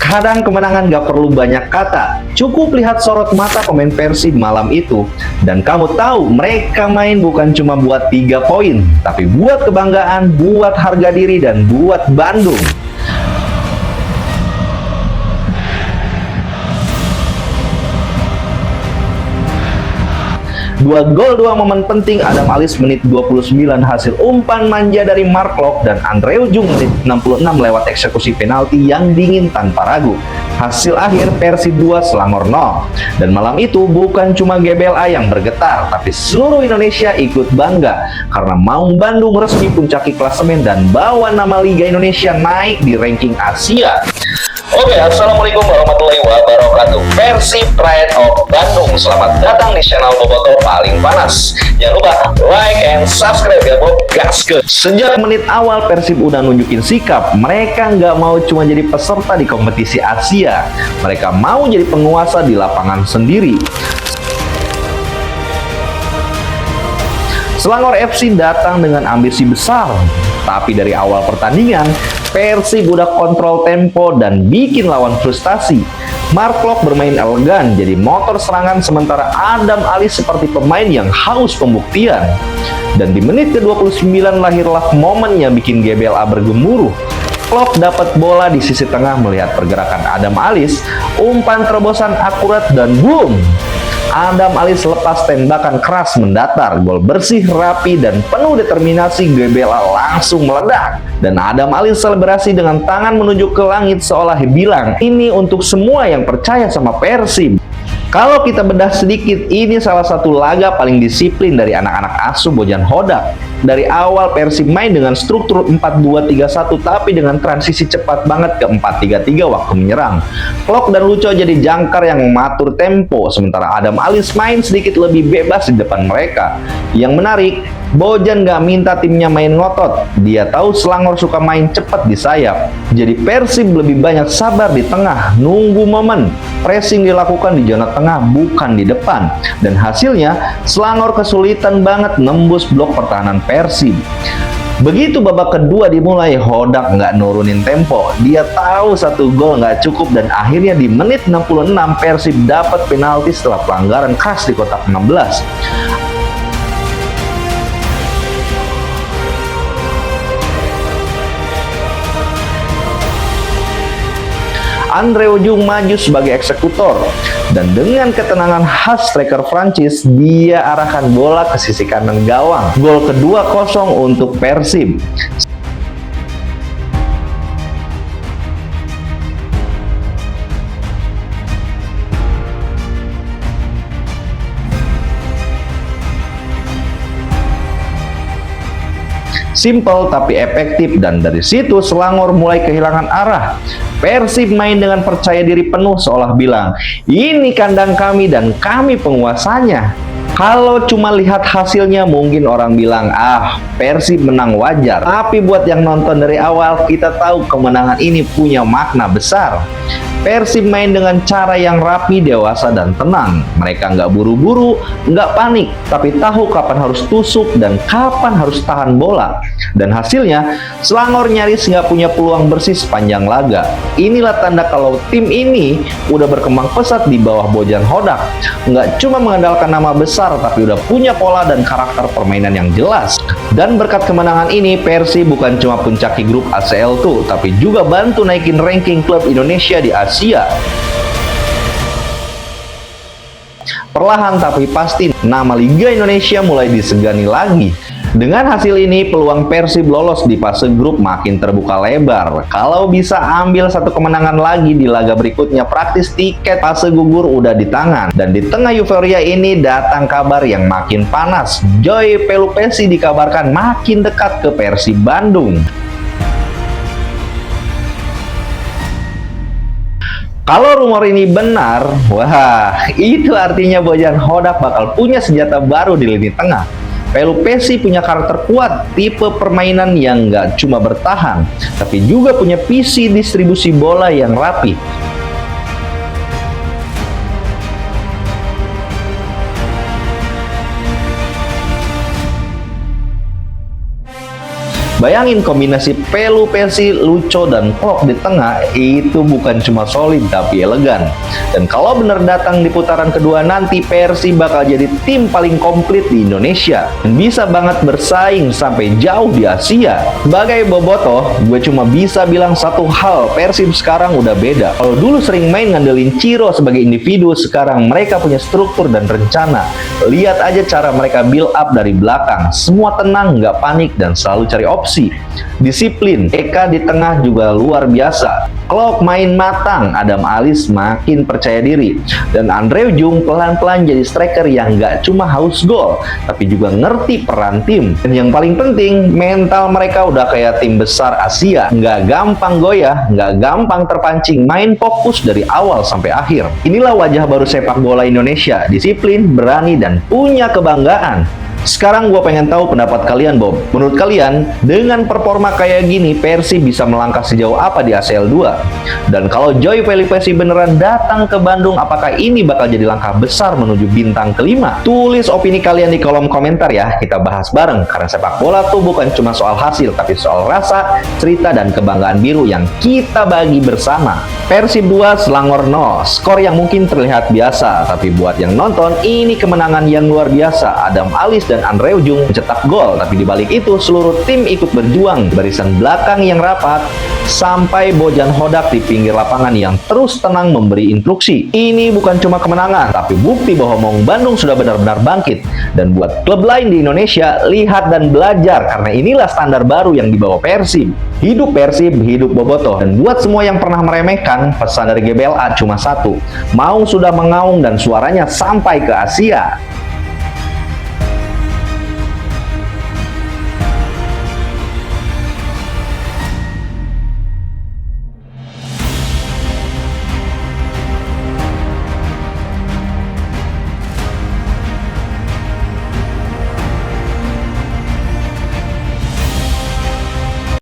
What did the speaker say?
Kadang kemenangan gak perlu banyak kata, cukup lihat sorot mata pemain Persib malam itu. Dan kamu tahu, mereka main bukan cuma buat 3 poin, tapi buat kebanggaan, buat harga diri, dan buat Bandung. Dua gol, dua momen penting Adam Alisson menit 29 hasil umpan manja dari Mark Locke, dan Andre Ujung menit 66 lewat eksekusi penalti yang dingin tanpa ragu. Hasil akhir Persib 2 Selangor 0. Dan malam itu bukan cuma GBLA yang bergetar, tapi seluruh Indonesia ikut bangga karena Maung Bandung resmi puncaki klasemen dan bawa nama Liga Indonesia naik di ranking Asia. Oke, assalamualaikum warahmatullahi wabarakatuh. Persib Pride of Bandung, selamat datang di channel Boboto paling panas. Jangan lupa like and subscribe ya, Bob. Gaskeun. Sejak menit awal Persib udah nunjukin sikap. Mereka nggak mau cuma jadi peserta di kompetisi Asia. Mereka mau jadi penguasa di lapangan sendiri. Selangor FC datang dengan ambisi besar, tapi dari awal pertandingan Persib udah kontrol tempo dan bikin lawan frustasi. Mark Locke bermain elegan jadi motor serangan, sementara Adam Alisson seperti pemain yang haus pembuktian. Dan di menit ke-29 lahirlah momen yang bikin GBLA bergemuruh. Locke dapat bola di sisi tengah, melihat pergerakan Adam Alisson, umpan terobosan akurat dan boom! Adam Alisson lepas tembakan keras mendatar, gol bersih, rapi, dan penuh determinasi GBLA langsung meledak. Dan Adam Alisson selebrasi dengan tangan menunjuk ke langit seolah bilang, ini untuk semua yang percaya sama Persib. Kalau kita bedah sedikit, ini salah satu laga paling disiplin dari anak-anak asuh Bojan Hodak. Dari awal Persib main dengan struktur 4-2-3-1, tapi dengan transisi cepat banget ke 4-3-3 waktu menyerang. Locke dan Lucho jadi jangkar yang mengatur tempo, sementara Adam Alisson main sedikit lebih bebas di depan mereka. Yang menarik, Bojan gak minta timnya main ngotot. Dia tahu Selangor suka main cepat di sayap. Jadi Persib lebih banyak sabar di tengah, nunggu momen. Pressing dilakukan di zona tengah, bukan di depan. Dan hasilnya, Selangor kesulitan banget nembus blok pertahanan Persib. Begitu babak kedua dimulai, Hodak nggak nurunin tempo. Dia tahu satu gol nggak cukup, dan akhirnya di menit 66 Persib dapat penalti setelah pelanggaran keras di kotak 16. Andre Ujung maju sebagai eksekutor, dan dengan ketenangan khas striker Prancis, dia arahkan bola ke sisi kanan gawang. Gol kedua 0 untuk Persib. Simple tapi efektif, dan dari situ Selangor mulai kehilangan arah. Persib main dengan percaya diri penuh, seolah bilang, ini kandang kami dan kami penguasanya. Kalau cuma lihat hasilnya mungkin orang bilang, Persib menang wajar. Tapi buat yang nonton dari awal, kita tahu kemenangan ini punya makna besar. Persib main dengan cara yang rapi, dewasa, dan tenang. Mereka nggak buru-buru, nggak panik, tapi tahu kapan harus tusuk dan kapan harus tahan bola. Dan hasilnya, Selangor nyaris nggak punya peluang bersih sepanjang laga. Inilah tanda kalau tim ini udah berkembang pesat di bawah Bojan Hodak. Nggak cuma mengandalkan nama besar, tapi udah punya pola dan karakter permainan yang jelas. Dan berkat kemenangan ini, Persib bukan cuma puncaki grup ACL tuh, tapi juga bantu naikin ranking klub Indonesia di Asia. Perlahan tapi pasti, nama Liga Indonesia mulai disegani lagi. Dengan hasil ini, peluang Persib lolos di fase grup makin terbuka lebar. Kalau bisa ambil satu kemenangan lagi di laga berikutnya, praktis tiket fase gugur udah di tangan. Dan di tengah euforia ini datang kabar yang makin panas. Joy Pelupesi dikabarkan makin dekat ke Persib Bandung. Kalau rumor ini benar, wah, itu artinya Bojan Hodak bakal punya senjata baru di lini tengah. Pelupesi punya karakter kuat, tipe permainan yang nggak cuma bertahan, tapi juga punya visi distribusi bola yang rapi. Bayangin kombinasi Pelu Persi, Lucho, dan Klok di tengah, itu bukan cuma solid tapi elegan. Dan kalau bener datang di putaran kedua nanti, Persib bakal jadi tim paling komplit di Indonesia dan bisa banget bersaing sampai jauh di Asia. Sebagai bobotoh, gue cuma bisa bilang satu hal, Persib sekarang udah beda. Kalau dulu sering main ngandelin Ciro sebagai individu, sekarang mereka punya struktur dan rencana. Lihat aja cara mereka build up dari belakang, semua tenang, nggak panik, dan selalu cari opsi. Disiplin, Eka di tengah juga luar biasa. Klok main matang, Adam Alis makin percaya diri, dan Andre Ujung pelan-pelan jadi striker yang nggak cuma haus gol, tapi juga ngerti peran tim. Dan yang paling penting, mental mereka udah kayak tim besar Asia, nggak gampang goyah, nggak gampang terpancing, main fokus dari awal sampai akhir. Inilah wajah baru sepak bola Indonesia, disiplin, berani, dan punya kebanggaan. Sekarang gue pengen tahu pendapat kalian, Bob. Menurut kalian, dengan performa kayak gini, Persib bisa melangkah sejauh apa di ACL 2? Dan kalau Joy Pelipesi beneran datang ke Bandung, apakah ini bakal jadi langkah besar menuju bintang kelima? Tulis opini kalian di kolom komentar ya, kita bahas bareng. Karena sepak bola tuh bukan cuma soal hasil, tapi soal rasa, cerita, dan kebanggaan biru yang kita bagi bersama. Persib 2, Selangor 0. Skor yang mungkin terlihat biasa, tapi buat yang nonton, ini kemenangan yang luar biasa. Adam Alis dan Andre Ujung mencetak gol, tapi dibalik itu seluruh tim ikut berjuang. Barisan belakang yang rapat, sampai Bojan Hodak di pinggir lapangan yang terus tenang memberi instruksi. Ini bukan cuma kemenangan, tapi bukti bahwa Maung Bandung sudah benar-benar bangkit. Dan buat klub lain di Indonesia, lihat dan belajar, karena inilah standar baru yang dibawa Persib. Hidup Persib, hidup bobotoh. Dan buat semua yang pernah meremehkan, pesan dari GBLA cuma satu. Maung sudah mengaung dan suaranya sampai ke Asia.